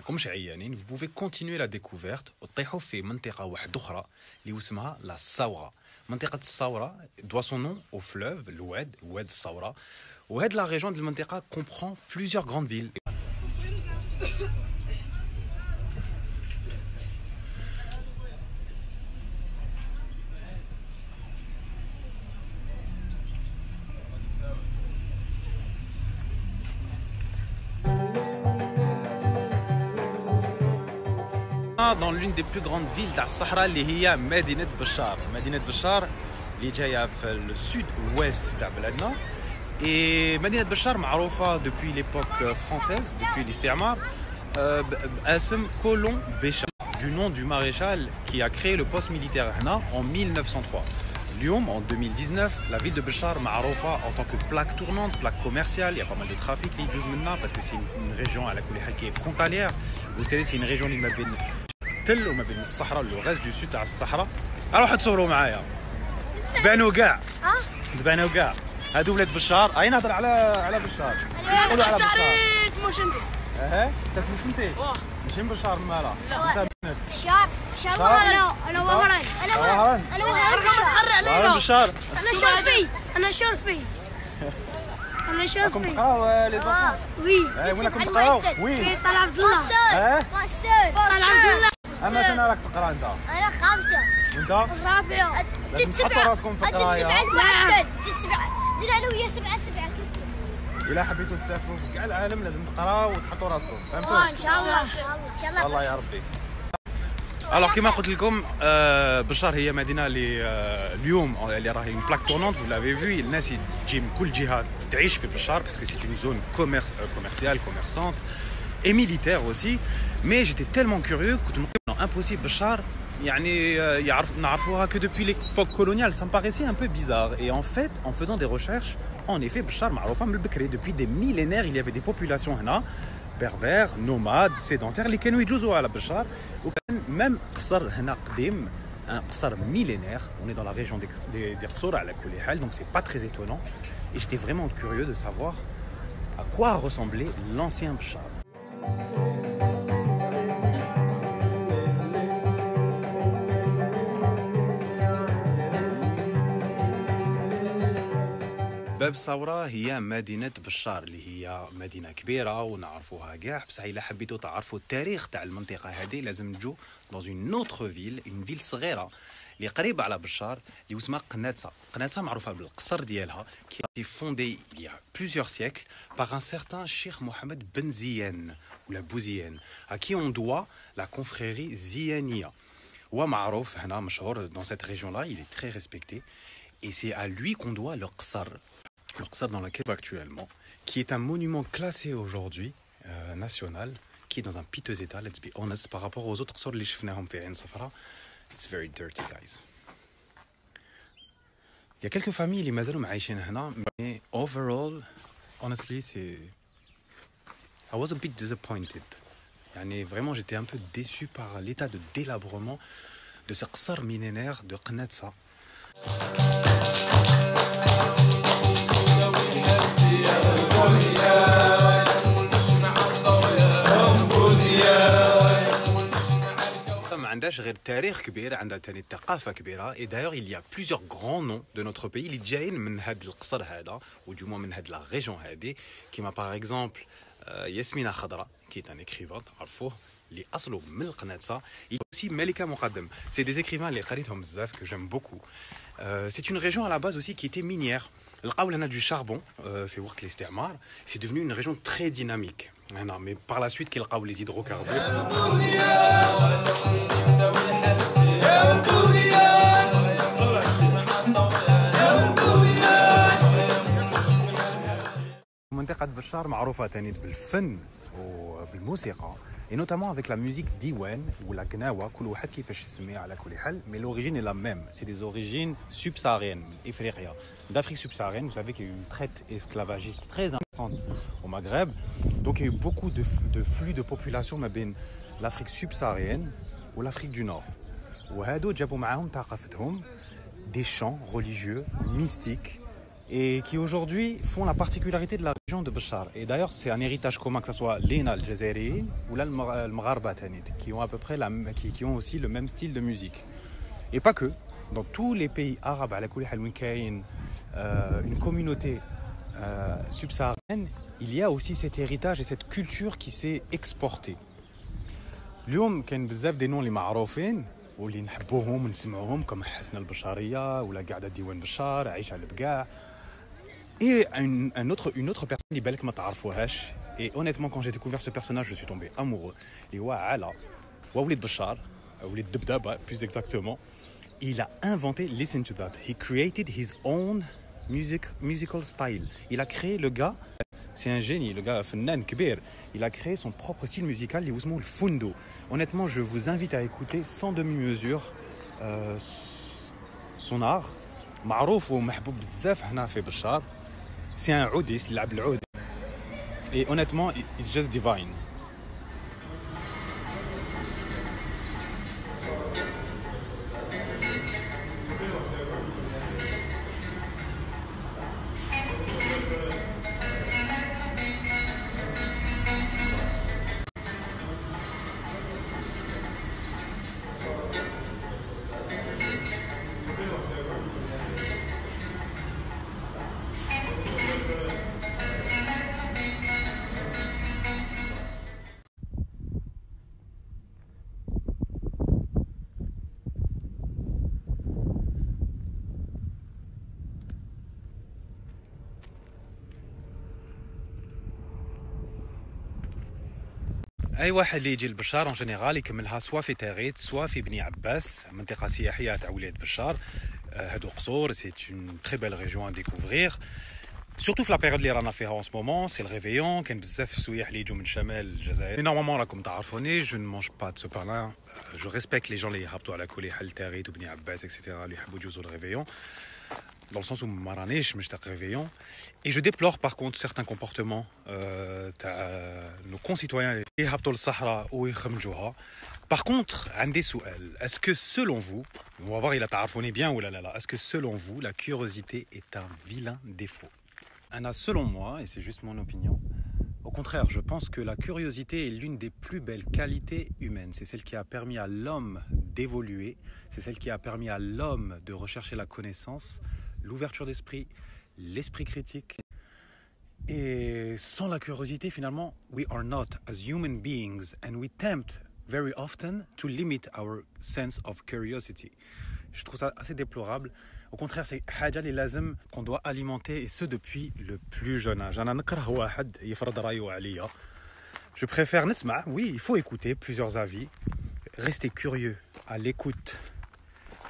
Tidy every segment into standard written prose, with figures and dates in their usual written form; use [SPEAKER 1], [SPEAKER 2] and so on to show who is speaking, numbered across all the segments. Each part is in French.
[SPEAKER 1] راكم عيانين vous pouvez continuer la découverte وتطيحوا في منطقة واحدة أخرى اللي اسمها لا الصاورة. منطقة الصاورة doit son nom au fleuve الواد الصاورة. وهاد la région de المنطقة comprend plusieurs grandes villes. dans l'une des plus grandes villes تاع الصحراء اللي هي مدينة بشار. مدينة بشار اللي جاية في السود ouest تاع بلادنا. Et مدينة بشار معروفة depuis l'époque française, depuis الاستعمار باسم كولون بشار du nom du maréchal qui a créé le poste militaire هنا en 1903. اليوم en 2019 la ville de Béchar معروفة en tant que plaque tournante, plaque commerciale. Il y a pas mal de trafic اللي يجوز منها parce que c'est une région على كل حال qui est frontalière. وبالتالي c'est une région اللي ما بين تل وما بين الصحراء لو غاز دو سود تاع الصحراء. اروحوا تصوروا معايا. تبانوا كاع. تبانوا كاع. هادو ولاد بشار. اي نهضر على بشار. نقولوا على بشار.
[SPEAKER 2] مش انت.
[SPEAKER 1] انت مش انت؟ ماشي من بشار مالا.
[SPEAKER 2] بشار وهران. انا وهران. انا وهران
[SPEAKER 1] بشار.
[SPEAKER 2] انا شرفي.
[SPEAKER 1] راكم تقراو لي زوفون؟
[SPEAKER 2] وي.
[SPEAKER 1] وين راكم تقراو؟
[SPEAKER 2] في طلع عبد الله. طلع عبد الله.
[SPEAKER 1] اما سنه راك تقرا انت؟
[SPEAKER 2] انا 5.
[SPEAKER 1] وانت؟
[SPEAKER 2] رابعه.
[SPEAKER 1] لازم تحطوا راسكم في القرايه.
[SPEAKER 2] دير انا ويا 7
[SPEAKER 1] إلا حبيتوا تسافروا في كاع العالم لازم تقراو وتحطوا راسكم، فهمتوا؟
[SPEAKER 2] ان شاء الله. ان شاء الله.
[SPEAKER 1] والله يا ربي. Alors كما قلت لكم بشار هي مدينه اللي اليوم اللي راهي une plaque tournante, vous l'avez vu. الناس تجي من كل جهه تعيش في بشار parce que c'est une zone commerciale, commerçante et militaire aussi. Mais j'étais tellement curieux que non impossible بشار يعني نعرفوها que depuis l'époque coloniale, ça me paraissait un peu bizarre. Et en fait, en faisant des recherches, en effet بشار معروفه من البكري. Depuis des millénaires, il y avait des populations هنا berbères, nomades, sédentaires اللي كانوا يجوزوا على بشار. وكان même قصر هنا قديم، un قصر millénaire. On est dans la région des قصور على كل حال, donc c'est pas très étonnant. Et j'étais vraiment curieux de savoir à quoi ressemblait l'ancien Béchar. باب الثورة هي مدينة بشار اللي هي مدينة كبيرة ونعرفوها كاع، بصح إلا حبيتو تعرفوا التاريخ تاع المنطقة هذه لازم تجو dans une autre ville, une ville صغيرة اللي قريبة على بشار اللي اسمها قناتسا. قناتسا معروفة بالقصر ديالها qui a été fondée il y a plusieurs siècles par un certain Cheikh Mohammed Ben Ziyen ou la Bouzienne à qui on doit la confrérie Ziyania. هو معروف هنا مشهور dans cette région là, il est très respecté et c'est à lui qu'on doit le qsar. Le qsar dans lequel actuellement, qui est un monument classé aujourd'hui national, qui est dans un piteux état, let's be honest, par rapport aux autres qsar اللي شفناهم في عين صفراء. It's very dirty, guys. Il y a quelques familles اللي مازالوا عايشين هنا, mais overall, honestly, c'est... I was a bit disappointed. يعني vraiment, j'étais un peu déçu par l'état de délabrement de ce qsar millénaire de Qnatsa. ما عندهاش غير تاريخ كبير, عندها ثاني ثقافه كبيره. et d'ailleurs il y a plusieurs grands noms de notre pays اللي جايين من هذا القصر هذا ou du moins من هذه la région هذه, كيما par exemple ياسمينة خضراء qui est un écrivain تعرفوه اللي اصله من القناتسا. il y a aussi ملكة مقدم, c'est des écrivains اللي قريتهم بزاف que j'aime beaucoup. C'est une région à la base aussi qui était minière. لقاو لنا du charbon في وقت الاستعمار. C'est devenu une région très dynamique. Mais par la suite كي لقاو les hydrocarbures. منطقة بشار معروفة تاني بالفن وبالموسيقى, et notamment avec la musique diwan ou la gnawa, كل واحد كيفاش يسميها على كل حال, mais l'origine est la même. C'est des origines subsahariennes, Ifriqiya, d'Afrique subsaharienne. Vous savez qu'il y a eu une traite esclavagiste très importante au Maghreb, donc il y a eu beaucoup de flux de population ما بين l'Afrique subsaharienne ou l'Afrique du Nord. وهادو جابوا معاهم ثقافتهم, des chants religieux, mystiques, et qui aujourd'hui font la particularité de la région de Béchar. Et d'ailleurs, c'est un héritage commun, que ce soit l'Ina, le Jazairi ou là, le Mgharba, qui ont à peu près qui ont aussi le même style de musique. Et pas que. Dans tous les pays arabes, une communauté subsaharienne, il y a aussi cet héritage et cette culture qui s'est exportée. اليوم كاين بزاف دي نون اللي معروفين واللي نحبوهم ونسمعوهم كما حسن البشاريه ولا قاعده ديوان بشار عيشه البقاع. Et une autre personne اللي بالك ما تعرفوهاش. Et honnêtement, quand j'ai découvert ce personnage, je suis tombé amoureux. Et هو علا وليد بشار وليد دبدبه plus exactement. Il a inventé, listen to that, he created his own musical style. Il a créé, le gars, c'est un génie, le gars فنان كبير. Il a créé son propre style musical, اللي اسمه الفندو. Honnêtement, je vous invite à écouter sans demi-mesure son art. معروف ومحبوب بزاف هنا في بشار. C'est un oudiste, il يلعب العود. Et honnêtement, it's just divine. اي واحد اللي يجي لبشار اون جينيرال يكملها سوا في تاغيت سوا في بني عباس منطقه سياحيه تاع ولاد بشار. هادو قصور سي اون تري بيل ريجيون ا ديكوفرير سورتو في لا بيريود اللي رانا فيها اون سو مومون سي الريفيون. كاين بزاف السياح اللي يجوا من شمال الجزائر. نورمالمون راكم تعرفوني جو نمونج با دو سو بارلا جو ريسبكت لي جون اللي يهبطوا على كل حل تاغيت وبني عباس اكسيتيرا اللي يحبوا يجوزوا الريفيون dans le sens où ما رانيش مشتاق réveillon. Et je déplore par contre certains comportements تاع nos concitoyens اللي يهبطوا للصحراء ويخمجوها. Par contre, عندي سؤال. Est-ce que selon vous, on va voir il a تعرفوني bien ou là, est-ce que selon vous la curiosité est un vilain défaut? Anna, selon moi, et c'est juste mon opinion, au contraire, je pense que la curiosité est l'une des plus belles qualités humaines. C'est celle qui a permis à l'homme d'évoluer, c'est celle qui a permis à l'homme de rechercher la connaissance, l'ouverture d'esprit, l'esprit critique. Et sans la curiosité, finalement, we are not as human beings and we tempt very often to limit our sense of curiosity. Je trouve ça assez déplorable. Au contraire, c'est حاجة اللي لازم qu'on doit alimenter et ce depuis le plus jeune âge. أنا نكره واحد يفرض رأيه عليا. Je préfère نسمع, oui, il faut écouter plusieurs avis, rester curieux à l'écoute,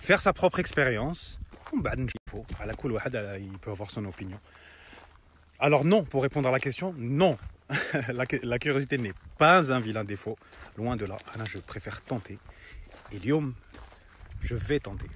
[SPEAKER 1] faire sa propre expérience. بعد نشوفوا على كل واحد il peut avoir son opinion. Alors non, pour répondre à la question, non. La curiosité n'est pas un vilain défaut, loin de là. Anna, je préfère tenter. Et اليوم, je vais tenter.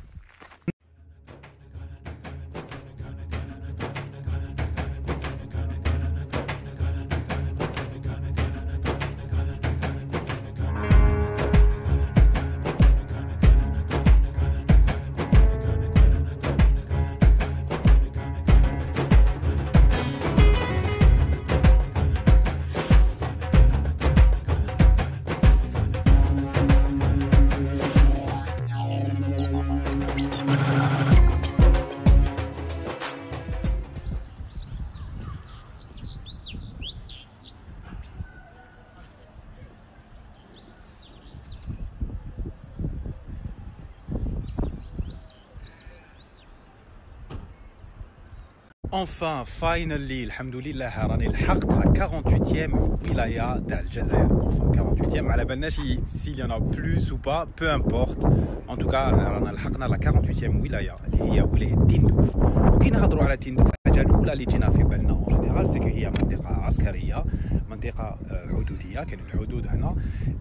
[SPEAKER 1] Enfin, finally, alhamdoulilah, راني لحقت la 48e wilaya تاع الجزائر. Enfin, 48e, على بالناش s'il y en a plus ou pas, peu importe. En tout cas, رانا لحقنا la 48e wilaya اللي هي ولاية تندوف. وكي نهضروا على تندوف الحاجة الأولى اللي تجينا في بالنا en général c'est que هي منطقة عسكرية، منطقة حدودية، كاين الحدود هنا،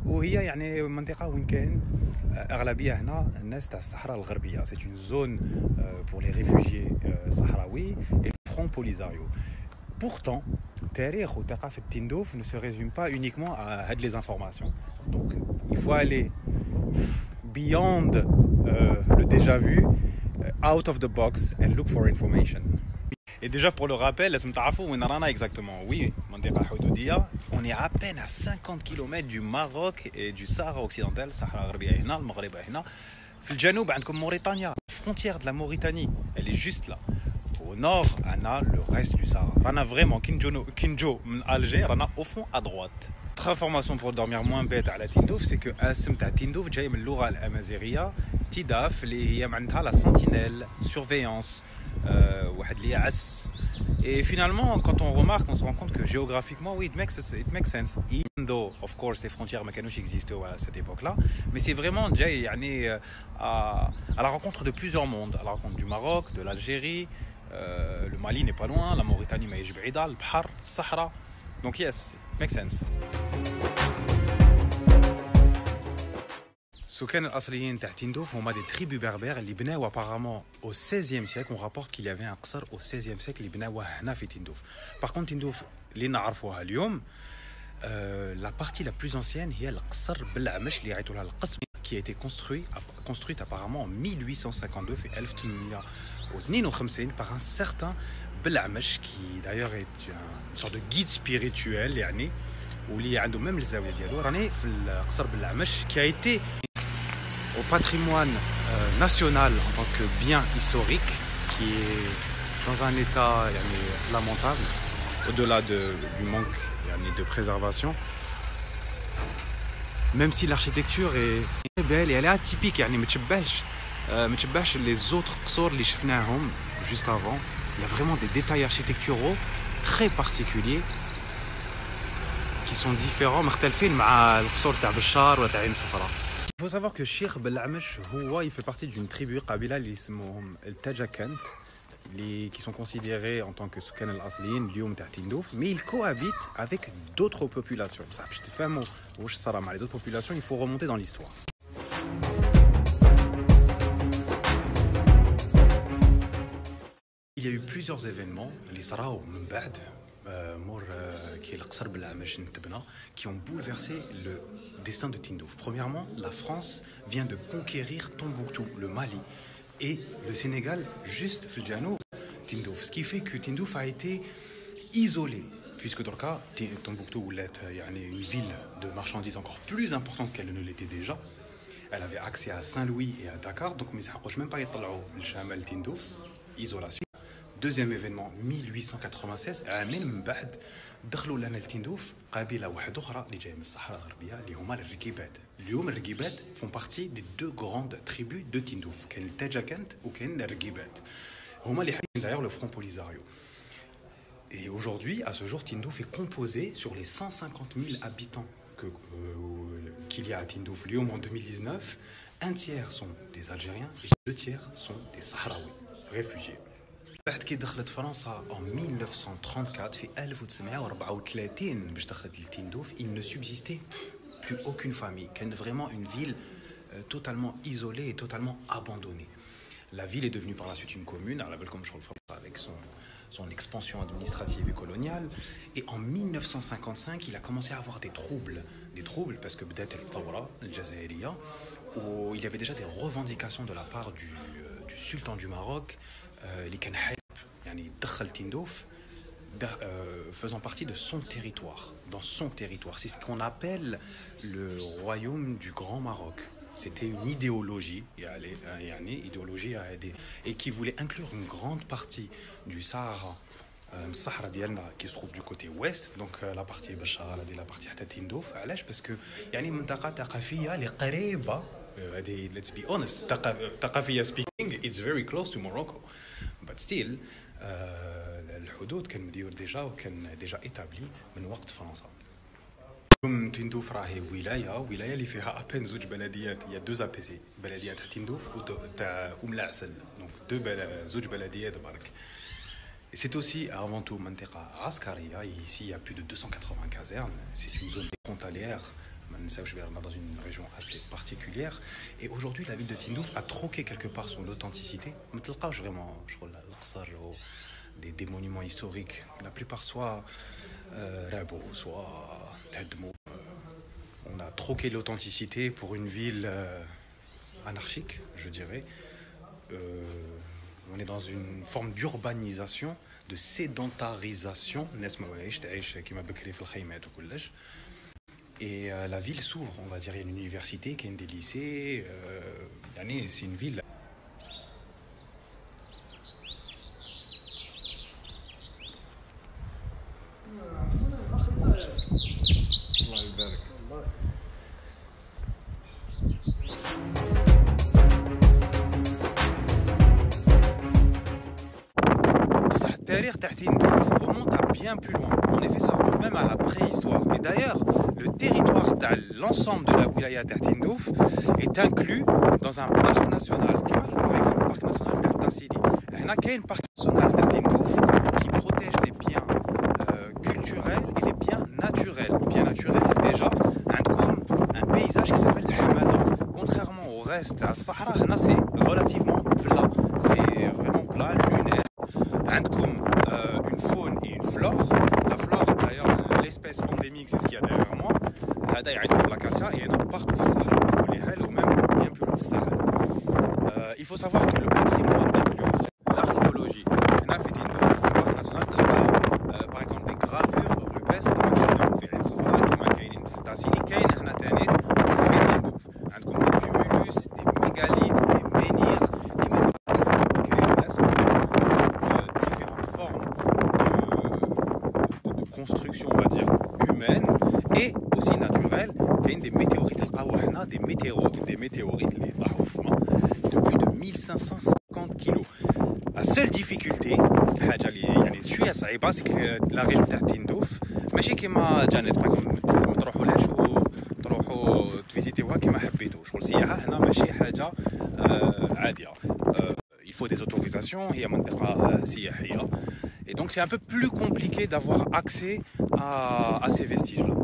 [SPEAKER 1] وهي يعني منطقة وين كاين أغلبية هنا الناس تاع الصحراء الغربية. C'est une zone pour les réfugiés sahraouis et Front Polisario. Pourtant, التاريخ وثقافة تندوف ne se résume pas uniquement à هاد les informations. Donc, il faut aller beyond le déjà vu, out of the box and look for information. Et déjà pour le rappel, لازم تعرفوا وين رانا exactement. Oui, المنطقة الحدودية. On est à peine à 50 km du Maroc et du Sahara occidental, Sahara الغربية هنا, المغرب هنا. في الجنوب عندكم موريتانيا. La frontière de la Mauritanie, elle est juste là. Au nord, on a le reste du Sahara. On a vraiment Kinjo, Alger, on a au fond à droite. Autre information pour dormir moins bête à la Tindouf, c'est que اسم تاع Tindouf جاي من اللغة الأمازيغية تيداف اللي هي معناتها la sentinelle, surveillance, واحد اللي يعس. Et finalement, quand on remarque, on se rend compte que géographiquement, oui, it makes sense. Even though, of course, les frontières makanouches existaient à cette époque-là, mais c'est vraiment déjà à la rencontre de plusieurs mondes, à la rencontre du Maroc, de l'Algérie, le Mali n'est pas loin, la Mauritanie, mais بعيدة, le Bahar, le Sahara. Donc yes, it makes sense. السكان الأصليين تاع تندوف هما دي tribus berbères اللي بناو apparemment au 16e siècle. On rapporte qu'il y avait un قصر au 16e siècle اللي بناوه هنا في تندوف. Par contre تندوف اللي نعرفوها اليوم la partie la plus ancienne هي القصر بالعمش اللي يعيطوا لها القصر qui a été construite apparemment en 1852 في 1852 par un certain بالعمش qui d'ailleurs est une sorte de guide spirituel يعني واللي عنده même الزاوية ديالو. راني في القصر بالعمش qui a été au patrimoine national en tant que bien historique qui est dans un état lamentable au-delà du manque de préservation, même si l'architecture est belle et elle est atypique ما تشبهش les autres قصور اللي شفناهم juste avant. Il y a vraiment des détails architecturaux très particuliers qui sont différents مختلفين مع القصور تاع بشار ولا تاع عين صفراء. Il faut savoir que Cheikh Bel'Amech, il fait partie d'une tribu qabila اللي يسموهم التاجاكنت qui sont considérés en tant que Soukan al-Asliyin, Lyoum تاع Tindouf, mais ils cohabitent avec d'autres populations. Ça, باش تفهموا واش صرا مع les autres populations, il faut remonter dans l'histoire. Il y a eu plusieurs événements اللي صراو من بعد qui est le Qasr Bel'Amech Ntebna, qui ont bouleversé le destin de Tindouf. Premièrement, la France vient de conquérir Tombouctou, le Mali, et le Sénégal juste Filjano Tindouf. Ce qui fait que Tindouf a été isolé, puisque dans le cas, Tombouctou est une ville de marchandises encore plus importante qu'elle ne l'était déjà. Elle avait accès à Saint-Louis et à Dakar, donc mais ça ne même pas être le Chamal Tindouf, isolation. Deuxième événement 1896 عامين من بعد دخلوا لنا لتندوف قبيله واحده اخرى اللي جايه من الصحراء الغربيه اللي هما الرقيبات. اليوم الرقيبات font partie des deux grandes tribus de Tindouf, كاين التاجاكنت وكاين الرقيبات. هما اللي حاكمين d'ailleurs le front Polisario. Et aujourd'hui, à ce jour, Tindouf est composé sur les 150 000 habitants qu'il y a à Tindouf اليوم en 2019. Un tiers sont des Algériens et 2 tiers sont des Sahraouis réfugiés. بعد كي دخلت فرنسا en 1934 في 1934 باش دخلت لتندوف il ne subsistait plus aucune famille. كان vraiment une ville totalement isolée et totalement abandonnée. La ville est devenue par la suite une commune على بالكم مشغل فرنسا avec son expansion administrative et coloniale. Et en 1955 il a commencé à avoir des troubles parce que بدات الثورة الجزائرية où il y avait déjà des revendications de la part du sultan du Maroc اللي كان حابب يعني يدخل تندوف faisant partie de son territoire, dans son territoire. C'est ce qu'on appelle le royaume du Grand Maroc. C'était une idéologie et qui voulait inclure une grande partie du Sahara, Sahara ديالنا qui se trouve du côté ouest, donc la partie Bachar, la partie حتى تندوف. علاش parce que يعني منطقة ثقافية اللي قريبة let's be honest, ثقافية speaking, it's very close to Morocco. But still, الحدود كان مديور ديجا وكان ديجا établi من وقت فرنسا. تندوف راهي ولاية اللي فيها أبين زوج بلديات. هي 2 APC بلدية تاع تندوف وتاع العسل، دونك زوج بلديات برك. C'est aussi avant tout منطقة عسكرية. Ici il y a plus de 280 casernes. C'est une zone frontalière. Dans une région assez particulière. Et aujourd'hui, la ville de Tindouf a troqué quelque part son authenticité. Vraiment, des monuments historiques. La plupart soit Rabo, soit Tedmo. On a troqué l'authenticité pour une ville anarchique, je dirais. On est dans une forme d'urbanisation de sédentarisation. الناس ما بقاش تعيش كيما بكري في الخيمات وكلش. Et la ville s'ouvre, on va dire. Il y a une université, qui a des lycées. C'est une ville. التاريخ تاع تندوف remonte à bien plus loin. En effet, ça remonte même à la préhistoire. Et d'ailleurs, le territoire تاع l'ensemble de la wilaya تاع تندوف est inclus dans un parc national. Par exemple, le parc national تاع Tassili. هنا كاين parc national تاع تندوف qui protège les biens culturels et les biens naturels. Bien naturels, déjà, عندكم un paysage qui s'appelle الحمادة. Contrairement au reste à Sahara, هنا c'est relativement plat. C'est vraiment plat, lunaire. عندكم une faune et une flore. La flore, d'ailleurs, l'espèce endémique, c'est ce qu'il y a derrière moi. هذا يعيطوا l'acacia et il y en a partout في الصحراء ou même bien plus loin في الساحل. Il faut savoir que le patrimoine inclut aussi l'archéologie. هنا في تندوف في البارك ناسيونال تلقى par exemple des gravures rupestres مجهولين في عين صفراء كيما كاينين في التاسيلي. كاين هنا تاني في تندوف عندكم des tumulus, des mégalithes, des menhirs كيما construction, on va dire, humaine et aussi naturelle. Il y a des météorites, des météorites depuis de 1550 kilos. La seule difficulté, c'est que la région de Tindouf, ماشي كيما جانت par exemple ما تروحولهاش وتروحوا تفيزيتيوها كيما حبيتوا. شغل السياحة هنا ماشي حاجة عادية. Il faut des autorisations, هي منطقة سياحية. Et donc c'est un peu plus compliqué d'avoir accès à ces vestiges-là.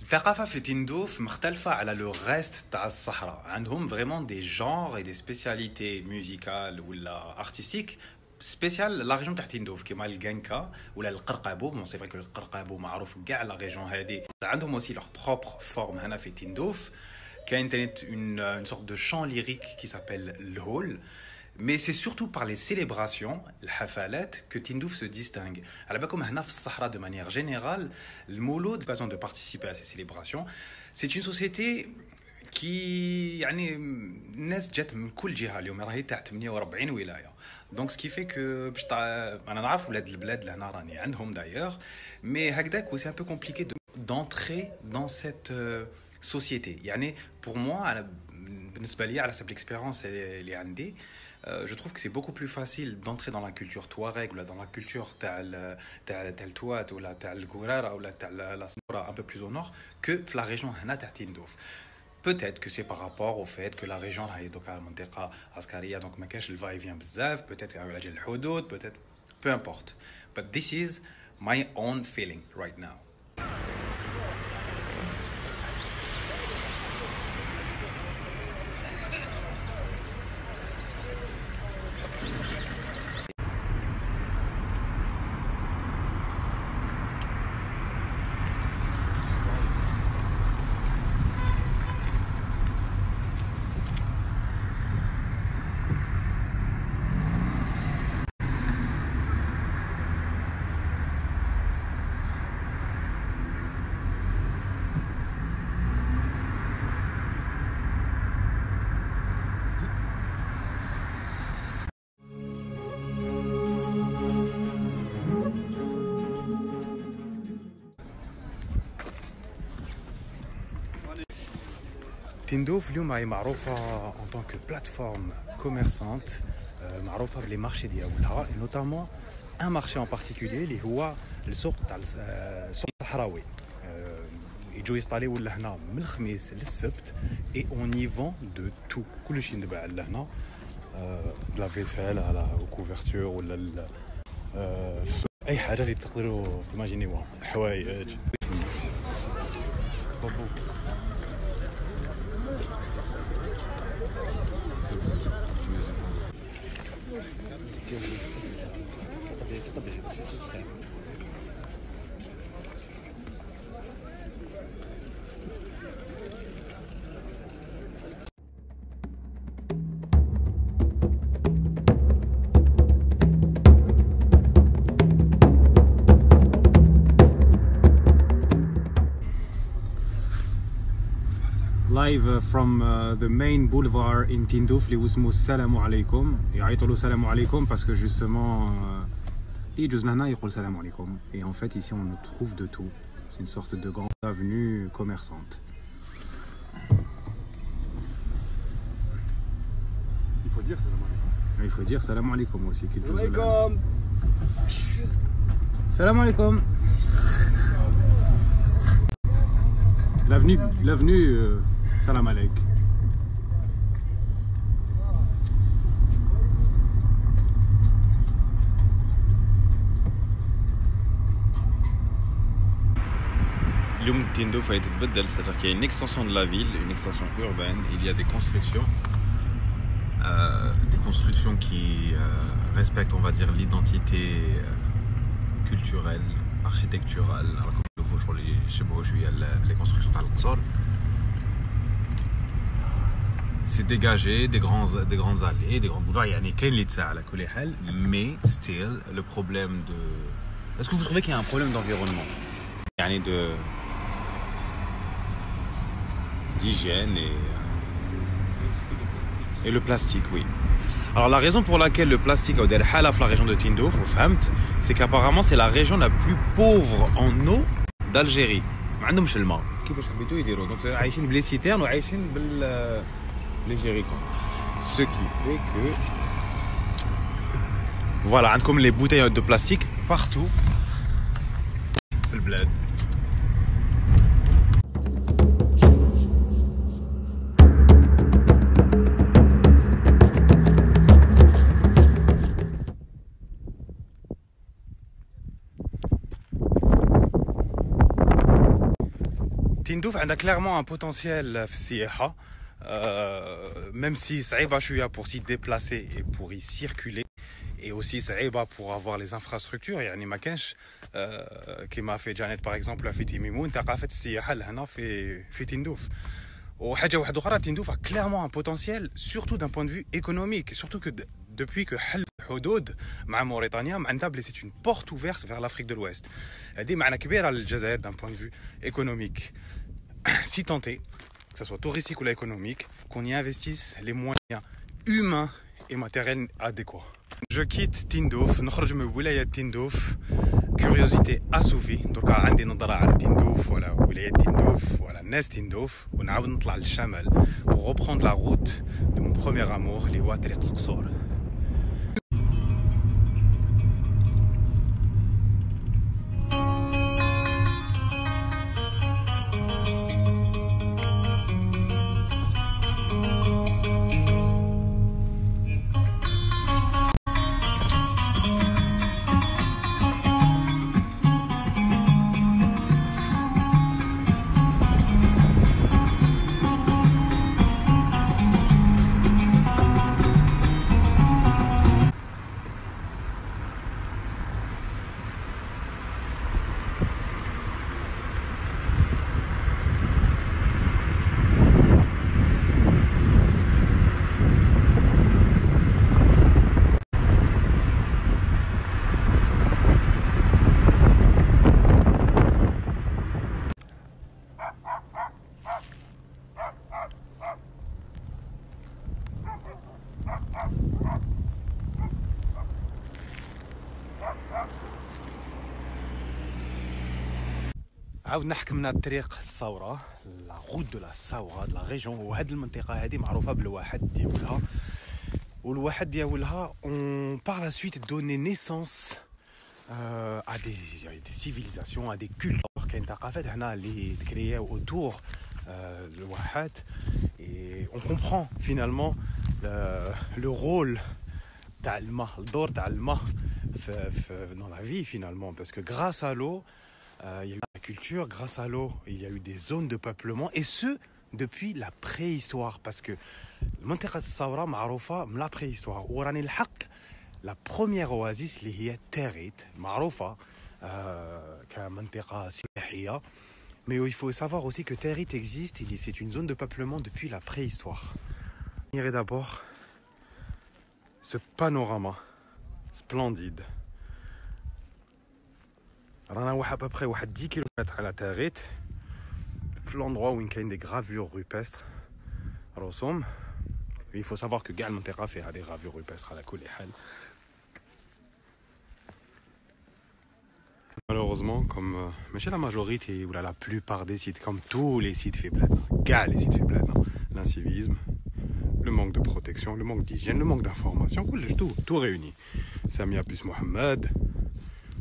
[SPEAKER 1] الثقافة في تندوف مختلفة على le reste تاع الصحراء. عندهم vraiment des genres et des spécialités musicales ou artistiques spécial la région تاع تندوف كيما الغنكا ولا القرقابو. Bon c'est vrai que القرقابو معروف كاع la région هذه. عندهم aussi leur propre forme هنا في تندوف. كاين une sorte de chant lyrique qui s'appelle الهول. Mais c'est surtout par les célébrations, الحفلات, que Tindouf se distingue. على بالكم هنا في الصحراء de manière générale, المولود, façon de participer à ces célébrations, c'est une société qui يعني الناس جات من كل جهه. اليوم راهي تاع 48 ولايه. دونك سكي في كو باش انا نعرف ولاد البلاد لهنا راني عندهم دايوغ مي هكذاك و سي ان بو كومبليكي d'entrer dans cette société. يعني pour moi بالنسبه لي على حسب l'expérience اللي عندي je trouve que c'est beaucoup plus facile d'entrer dans la culture touareg ou dans la culture تاع التوات ولا تاع القراره ولا تاع la un peu plus au nord que la région هنا تاع تندوف. Peut-être que c'est par rapport au fait que la région est donc à منطقة عسكرية donc ما كاش le va-et-vient بزاف. Peut-être على جال الحدود, peut-être, peu importe. But this is my own feeling right now. تندوف اليوم راهي معروفة en tant que plateforme commerçante معروفة بلي مارشي ديالها et notamment un marché en particulier اللي هو السوق تاع السوق الصحراوي. يجوا يسطاليو لهنا من الخميس للسبت et on y vend de tout. كلشي ندبع لهنا de la vaisselle على couverture ولا اي حاجة اللي تقدروا تيماجينيوها حوايج. Live from the main boulevard in Tindouf اللي اسمه السلام عليكم. يعيطوا له السلام عليكم parce que justement اللي يجوز لهنا يقول السلام عليكم. Et en fait ici on trouve de tout. C'est une sorte de grande avenue commerçante.
[SPEAKER 3] Il faut dire salam alaikum.
[SPEAKER 1] Il faut dire salam alaikum aussi.
[SPEAKER 3] Salam alaikum.
[SPEAKER 1] Salam alaikum. L'avenue salam alaik.
[SPEAKER 4] اليوم تندوف يتبدل c'est-à-dire qu'il y a une extension de la ville, une extension urbaine, il y a des constructions qui respectent, on va dire, l'identité culturelle, architecturale. Alors, comme vous voyez, les constructions d'Al-Qsor, c'est dégagé, des grandes allées, des grands boulevards. Il y a des l'Itsa à la Kolihal, mais still, le problème de... Est-ce que vous trouvez qu'il y a un problème d'environnement, d'hygiène et le plastique, oui. Alors la raison pour laquelle le plastique a des halaf la région de Tindouf, c'est qu'apparemment c'est la région la plus pauvre en eau d'Algérie. ما عندهمش الماء. كيفاش حبيتوا يديروا؟ donc عايشين بلي سيتيرن وعايشين les jerrycans. Ce qui fait que voilà, عندكم les bouteilles de plastique partout في البلاد.
[SPEAKER 1] Tindouf a clairement un potentiel fsiha, même si صعيبة شوية pour s'y déplacer et pour y circuler, et aussi صعيبة pour avoir les infrastructures. يعني ما كانش كيما في جانيت par exemple في تيميمون ثقافة السياحة لهنا في تندوف. وحاجة واحدة أخرى, Tindouf a clairement un potentiel, surtout d'un point de vue économique, surtout que depuis que حل الحدود مع موريتانيا معناتها بلي c'est une porte ouverte vers l'Afrique de l'Ouest. هذه معنى كبيرة للجزائر d'un point de vue économique. Si tenté, que ce soit touristique ou économique, qu'on y investisse les moyens humains et matériels adéquats. Je quitte Tindouf, نخرج من ولاية تندوف, curiosité assouvie. Donc عندي نظرة على تندوف ولا ولاية تندوف ولا ناس تندوف, ونعاود نطلع للشمال pour reprendre la route de mon premier amour اللي هو طريق القصور. عاودنا حكمنا الطريق الثورة, لا غوت دو لا ثورة لا ريجون. وهاد المنطقة هذه معروفة بالواحد ديالها, والواحد ديالها on par la suite donné naissance à des civilisations, à des cultures. كاين ثقافات هنا اللي تكرياو autour الواحد, et on comprend finalement le rôle تاع الماء, الدور تاع الماء dans la vie finalement, parce que grâce à l'eau il y a eu la culture, grâce à l'eau il y a eu des zones de peuplement, et ce depuis la préhistoire, parce que المنطقة الثورة معروفة من la préhistoire. وراني الحق La première oasis اللي هي تاريت معروفة كمنطقة سياحية. Mais il faut savoir aussi que Territ existe, c'est une zone de peuplement depuis la préhistoire. Admirez d'abord ce panorama splendide. رانا à peu près 10 km à la Territ, l'endroit où il y a des gravures rupestres. Il faut savoir que Gal Montera fait des gravures rupestres à la Kouléhal. Malheureusement, comme la majorité ou la plupart des sites, comme tous les sites faits plein, Gal les sites faits plein, l'incivisme, le manque de protection, le manque d'hygiène, le manque d'information, tout réuni. Samia plus Mohamed,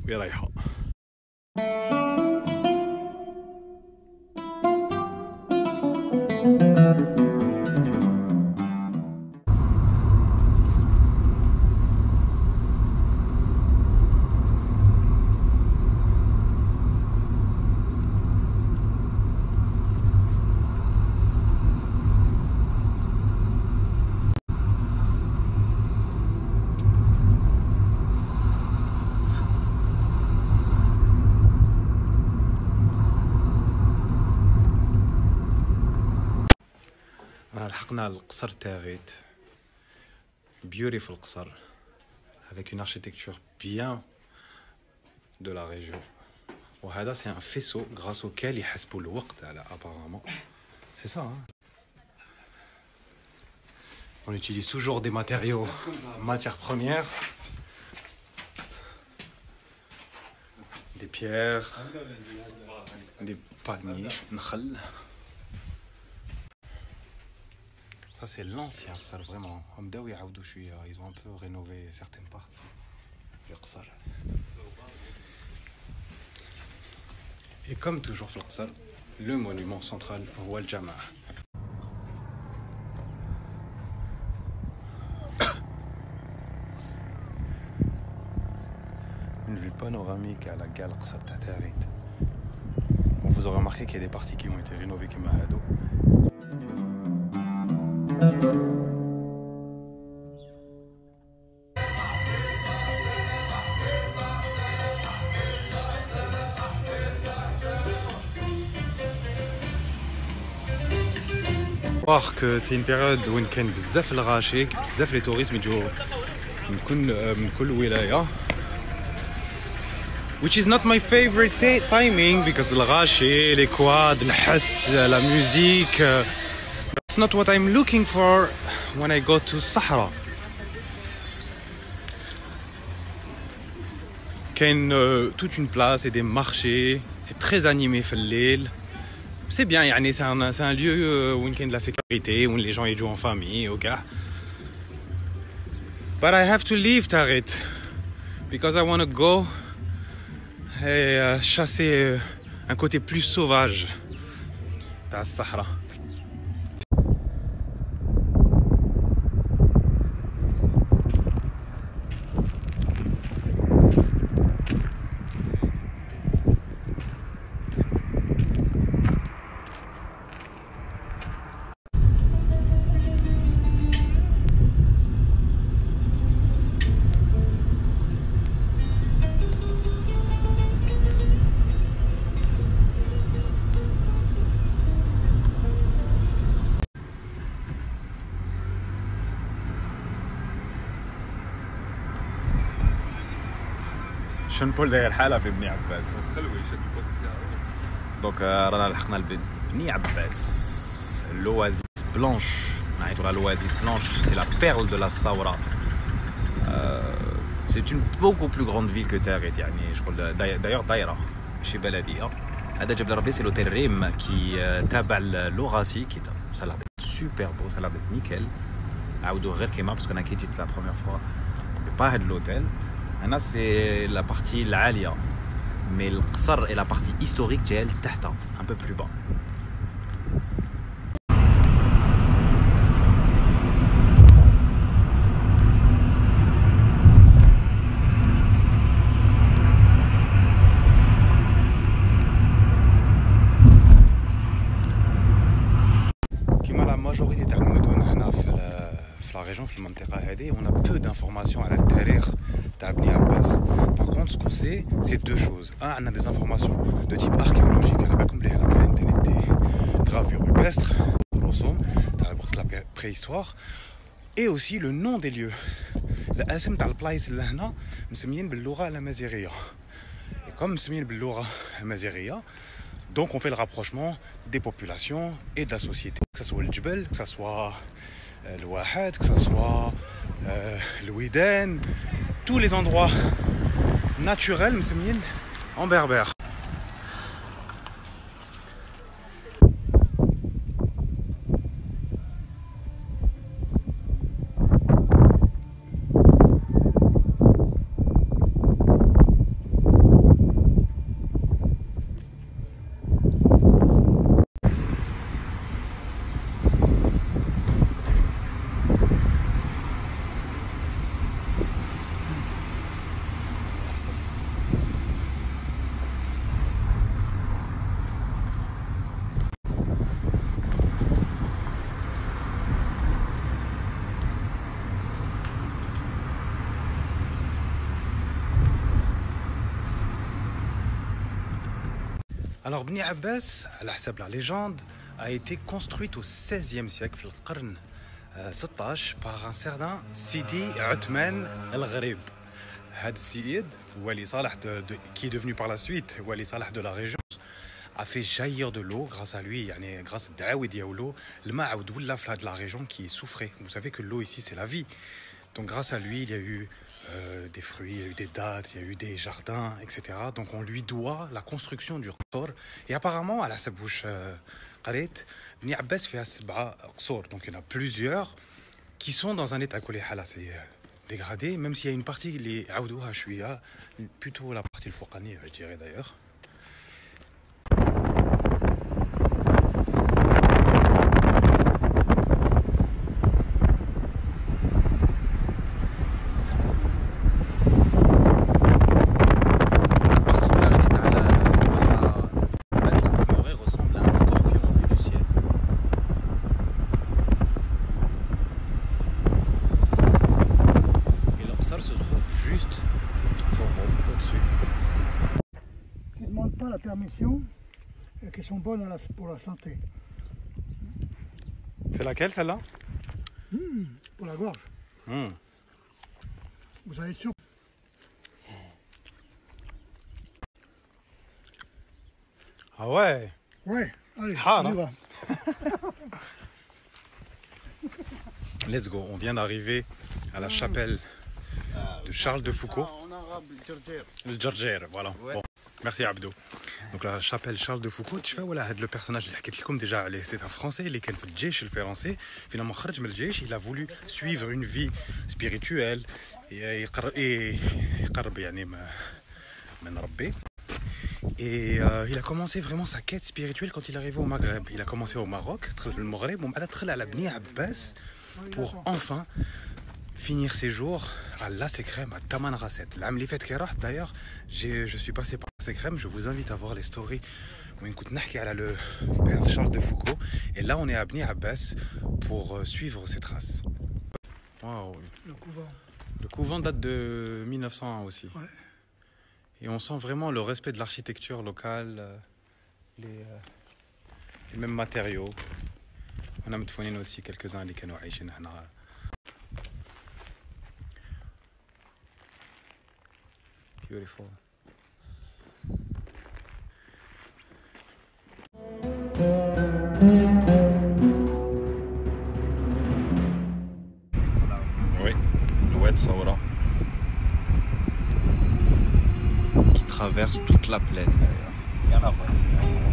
[SPEAKER 1] Wirayha. لحقنا القصر تاغيت beautiful قصر avec une architecture bien de la région. وهذا c'est un faisceau grâce auquel يحسبوا الوقت apparemment. C'est ça hein. On utilise toujours des matériaux matières premières, des pierres, des palmiers, نخل. Ça c'est l'ancien قصر vraiment. Ils ont un peu rénové certaines parties du قصر. Et comme toujours في القصر, le monument central هو الجامع. Une vue panoramique à la gare قصر تاع تاريت. Bon, vous aurez remarqué qu'il y a des parties qui ont été rénovées كما هادو. Voir que c'est une période où il y a بزاف الغاشي بزاف les touristes يجوا من كل ولاية. Which is not my favorite timing because الغاشي, les quads, الحس, la musique. It's not what I'm looking for when I go to Sahara. Il y a toute une place et des marchés. C'est très animé في C'est bien, c'est un lieu où il y a de la sécurité, où les gens y jouent en famille, ok. But I have to leave Tarit because I want to go et chasser un côté plus sauvage de la Sahara. شون بول داير حالة في بني عباس
[SPEAKER 3] خلوي يشد البوست تاعو.
[SPEAKER 1] دونك رانا لحقنا بني عباس l'oasis blanche. نعيطوا لها l'oasis blanche, c'est la perle de la Saoura. C'est une beaucoup plus grande ville que Tarit يعني شغل d'ailleurs دايرة ماشي بلدية. هذا جبل ربي c'est l'hôtel Rime qui تابع l'Orasie qui ça a l'air d'être super beau, ça a l'air d'être nickel. عاودوا غير كيما parce qu'on a quitté la première fois. Pas هاد l'hôtel. Là, c'est la partie l'Alia, mais le Qsar est la partie historique de Tahta, un peu plus bas. Comme la majorité des المدن هنا في في la région في المنطقة هذه on a peu d'informations على التاريخ تاع بني عباس. Par contre ce qu'on sait c'est deux choses. Un, on a des informations de type archéologique على بالكم بلي هنا كاين des gravures rupestres رسوم تاع وقت la préhistoire et aussi le nom des lieux. الاسم تاع البلايص اللي هنا مسميين باللغة الأمازيغية. Et comme مسميين باللغة الأمازيغية donc on fait le rapprochement des populations et de la société, que ce soit le Djebel, que ce soit le Wahed, que ce soit le Widen, tous les endroits naturels مسميين en berbère. Alors Bni Abbas, à la حساب la légende, a été construite au XVIe siècle, في القرن 16, par un certain Sidi Othman el-Gharib. هذا السيد Wali Salah qui est devenu par la suite Wali Salah de la région a fait jaillir de l'eau grâce à lui, يعني grâce à الدعاوي ديالو الماء عاود ولا في هذه la région qui souffrait. Vous savez que l'eau ici c'est la vie. Donc grâce à lui, il y a eu des fruits, il y a eu des dattes, il y a eu des jardins, etc. Donc on lui doit la construction du qsor. Et apparemment, à la sabouche qarit, Bni Abbas fait 7 qsor. Donc il y en a plusieurs qui sont dans un état assez dégradé, même s'il y a une partie qui est aoudouha chouïa, plutôt la partie le fouqani, je dirais d'ailleurs.
[SPEAKER 5] La permission et qui sont bonnes pour la santé.
[SPEAKER 1] C'est laquelle celle-là?
[SPEAKER 5] Pour la gorge. Vous avez sûr?
[SPEAKER 1] Ah ouais.
[SPEAKER 5] Ouais, allez,
[SPEAKER 1] on
[SPEAKER 5] y va.
[SPEAKER 1] Let's go, on vient d'arriver à la chapelle de Charles de Foucauld.
[SPEAKER 3] En arabe,
[SPEAKER 1] Le Djerger, voilà.
[SPEAKER 3] Ouais.
[SPEAKER 1] Bon. Merci Abdo. Donc la chapelle Charles de Foucauld, tu vois, voilà, le personnage, c'est un Français, il est le Djeish, le Français. Finalement, Kharj Mel Djeish, il a voulu suivre une vie spirituelle et il a commencé vraiment sa quête spirituelle quand il est arrivé au Maghreb. Il a commencé au Maroc, le Maghreb, à Bni Abbas pour enfin finir ses jours à La Sekrem, à Taman Rasset. L'année qui est d'ailleurs, je suis passé par La Sekrem, je vous invite à voir les stories où on parle le père Charles de Foucauld. Et là, on est à Bni Abbas pour suivre ses traces. Wow.
[SPEAKER 5] Le couvent.
[SPEAKER 1] Le couvent date de 1901 aussi.
[SPEAKER 5] Ouais.
[SPEAKER 1] Et on sent vraiment le respect de l'architecture locale, les mêmes matériaux. On a mis aussi quelques-uns qui ont été ici. Beautiful.
[SPEAKER 4] Oui, l'Oued Saoura qui traverse toute la plaine d'ailleurs. Bien là-bas.